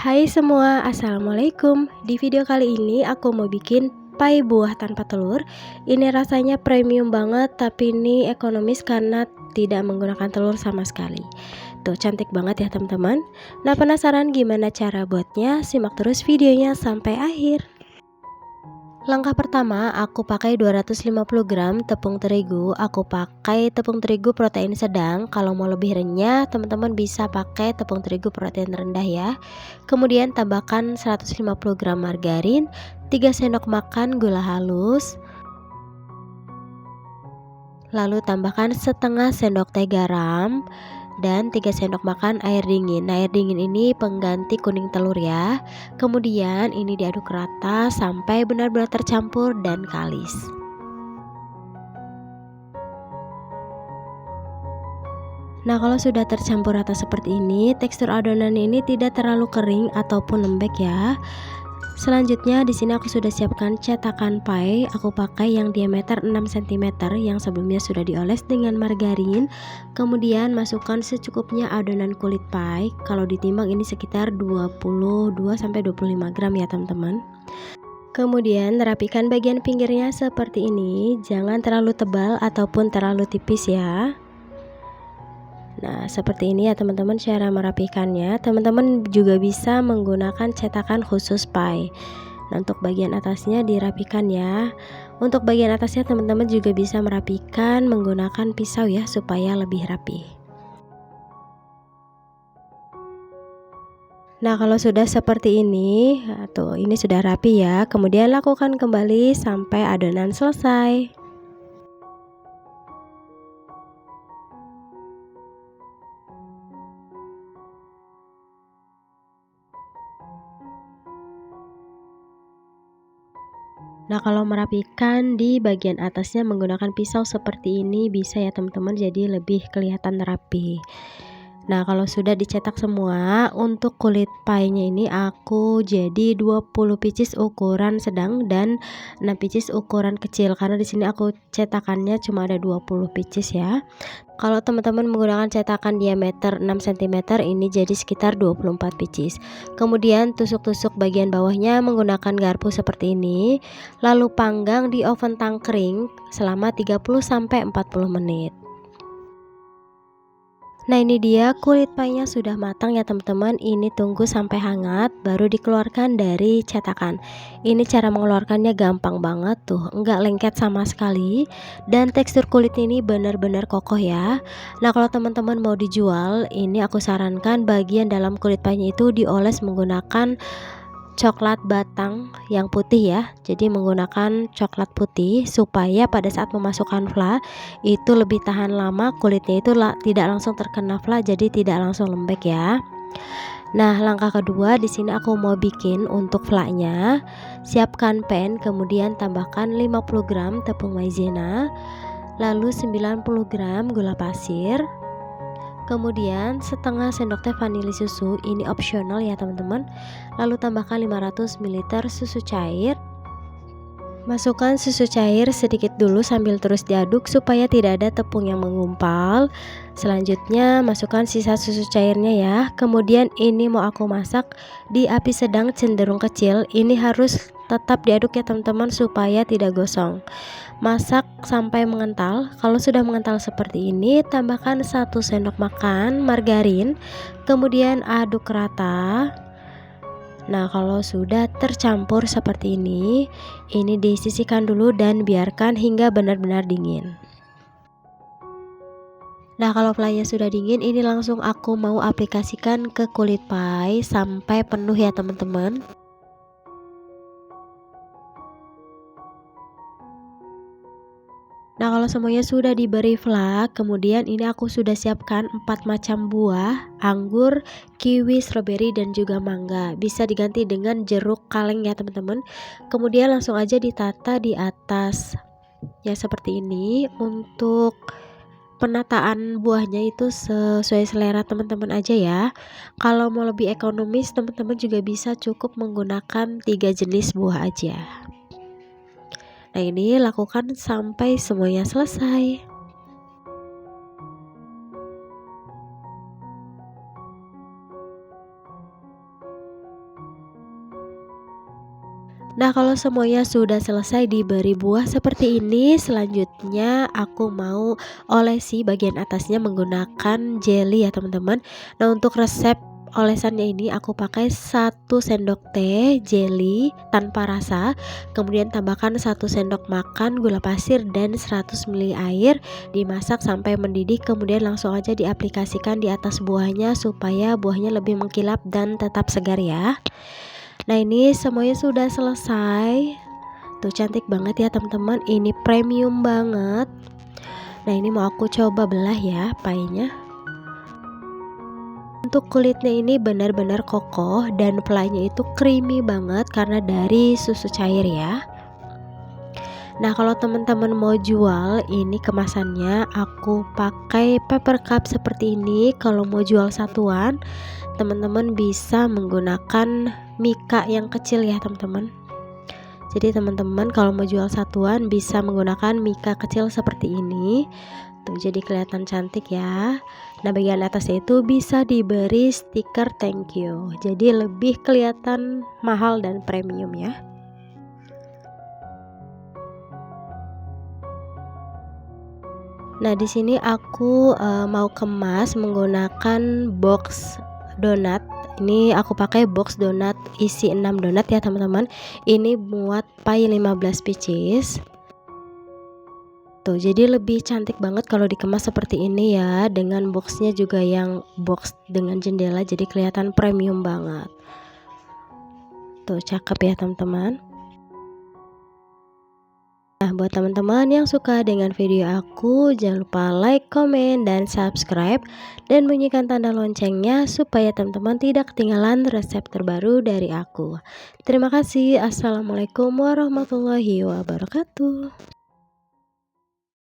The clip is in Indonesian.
Hai semua, assalamualaikum. Di video kali ini aku mau bikin pai buah tanpa telur. Ini rasanya premium banget, tapi ini ekonomis karena tidak menggunakan telur sama sekali. Tuh, cantik banget ya teman-teman. Nah, penasaran gimana cara buatnya? Simak terus videonya sampai akhir. Langkah pertama, aku pakai 250 gram tepung terigu. Aku pakai tepung terigu protein sedang. Kalau mau lebih renyah, teman-teman bisa pakai tepung terigu protein rendah ya. Kemudian tambahkan 150 gram margarin, 3 sendok makan gula halus, lalu tambahkan setengah sendok teh garam dan 3 sendok makan air dingin. Nah, air dingin ini pengganti kuning telur ya. Kemudian ini diaduk rata sampai benar-benar tercampur dan kalis. Nah, kalau sudah tercampur rata seperti ini, tekstur adonan ini tidak terlalu kering ataupun lembek ya. Selanjutnya di sini aku sudah siapkan cetakan pai. Aku pakai yang diameter 6 cm yang sebelumnya sudah dioles dengan margarin. Kemudian masukkan secukupnya adonan kulit pai. Kalau ditimbang ini sekitar 22 sampai 25 gram ya, teman-teman. Kemudian rapikan bagian pinggirnya seperti ini. Jangan terlalu tebal ataupun terlalu tipis ya. Nah, seperti ini ya teman-teman cara merapikannya. Teman-teman juga bisa menggunakan cetakan khusus pai. Nah, untuk bagian atasnya dirapikan ya. Untuk bagian atasnya teman-teman juga bisa merapikan menggunakan pisau ya supaya lebih rapi. Nah, kalau sudah seperti ini, tuh ini sudah rapi ya. Kemudian lakukan kembali sampai adonan selesai. Nah, kalau merapikan di bagian atasnya menggunakan pisau seperti ini bisa ya teman-teman, jadi lebih kelihatan rapi. Nah, kalau sudah dicetak semua, untuk kulit pie-nya ini aku jadi 20 pieces ukuran sedang dan 6 pieces ukuran kecil karena di sini aku cetakannya cuma ada 20 pieces ya. Kalau teman-teman menggunakan cetakan diameter 6 cm ini jadi sekitar 24 pieces. Kemudian tusuk-tusuk bagian bawahnya menggunakan garpu seperti ini. Lalu panggang di oven tangkring selama 30 sampai 40 menit. Nah, ini dia kulit pie-nya sudah matang ya teman-teman. Ini tunggu sampai hangat baru dikeluarkan dari cetakan. Ini cara mengeluarkannya gampang banget tuh, enggak lengket sama sekali dan tekstur kulit ini benar-benar kokoh ya. Nah, kalau teman-teman mau dijual, ini aku sarankan bagian dalam kulit pie-nya itu dioles menggunakan coklat batang yang putih ya. Jadi menggunakan coklat putih supaya pada saat memasukkan vla itu lebih tahan lama, kulitnya itu tidak langsung terkena vla, jadi tidak langsung lembek ya. Nah, langkah kedua di sini aku mau bikin untuk vlanya. Siapkan pan, kemudian tambahkan 50 gram tepung maizena, lalu 90 gram gula pasir. Kemudian setengah sendok teh vanili susu, ini opsional ya teman-teman. Lalu tambahkan 500 ml susu cair. Masukkan susu cair sedikit dulu sambil terus diaduk supaya tidak ada tepung yang mengumpal. Selanjutnya masukkan sisa susu cairnya ya. Kemudian ini mau aku masak di api sedang cenderung kecil. Ini harus tetap diaduk ya teman-teman supaya tidak gosong. Masak sampai mengental. Kalau sudah mengental seperti ini, tambahkan 1 sendok makan margarin. Kemudian aduk rata. Nah, kalau sudah tercampur seperti ini disisihkan dulu dan biarkan hingga benar-benar dingin. Nah, kalau flynya sudah dingin, ini langsung aku mau aplikasikan ke kulit pie sampai penuh ya teman-teman. Nah, kalau semuanya sudah diberi flak, kemudian ini aku sudah siapkan 4 macam buah, anggur, kiwi, stroberi, dan juga mangga. Bisa diganti dengan jeruk kaleng ya teman-teman. Kemudian langsung aja ditata di atas. Ya seperti ini. Untuk penataan buahnya itu sesuai selera teman-teman aja ya. Kalau mau lebih ekonomis, teman-teman juga bisa cukup menggunakan 3 jenis buah aja. Nah, ini lakukan sampai semuanya selesai. Nah, kalau semuanya sudah selesai diberi buah seperti ini, selanjutnya aku mau olesi bagian atasnya menggunakan jelly ya teman-teman. Nah, untuk resep olesannya ini aku pakai 1 sendok teh jelly tanpa rasa, kemudian tambahkan 1 sendok makan gula pasir dan 100 ml air, dimasak sampai mendidih, kemudian langsung aja diaplikasikan di atas buahnya supaya buahnya lebih mengkilap dan tetap segar ya. Nah, ini semuanya sudah selesai. Tuh cantik banget ya teman-teman, ini premium banget. Nah, ini mau aku coba belah ya painya. Untuk kulitnya ini benar-benar kokoh dan pelainya itu creamy banget karena dari susu cair ya. Nah, kalau teman-teman mau jual ini kemasannya aku pakai paper cup seperti ini. Kalau mau jual satuan, teman-teman bisa menggunakan mika yang kecil ya teman-teman. Jadi teman-teman kalau mau jual satuan bisa menggunakan mika kecil seperti ini. Tuh jadi kelihatan cantik ya. Nah, bagian atasnya itu bisa diberi stiker thank you. Jadi lebih kelihatan mahal dan premium ya. Nah, di sini aku mau kemas menggunakan box donat. Ini aku pakai box donat isi 6 donat ya teman-teman. Ini muat pai 15 pieces. Tuh, jadi lebih cantik banget kalau dikemas seperti ini ya, dengan boxnya juga yang box dengan jendela, jadi kelihatan premium banget. Tuh, cakep ya teman-teman. Nah, buat teman-teman yang suka dengan video aku, jangan lupa like, komen, dan subscribe, dan bunyikan tanda loncengnya supaya teman-teman tidak ketinggalan resep terbaru dari aku. Terima kasih. Assalamualaikum warahmatullahi wabarakatuh.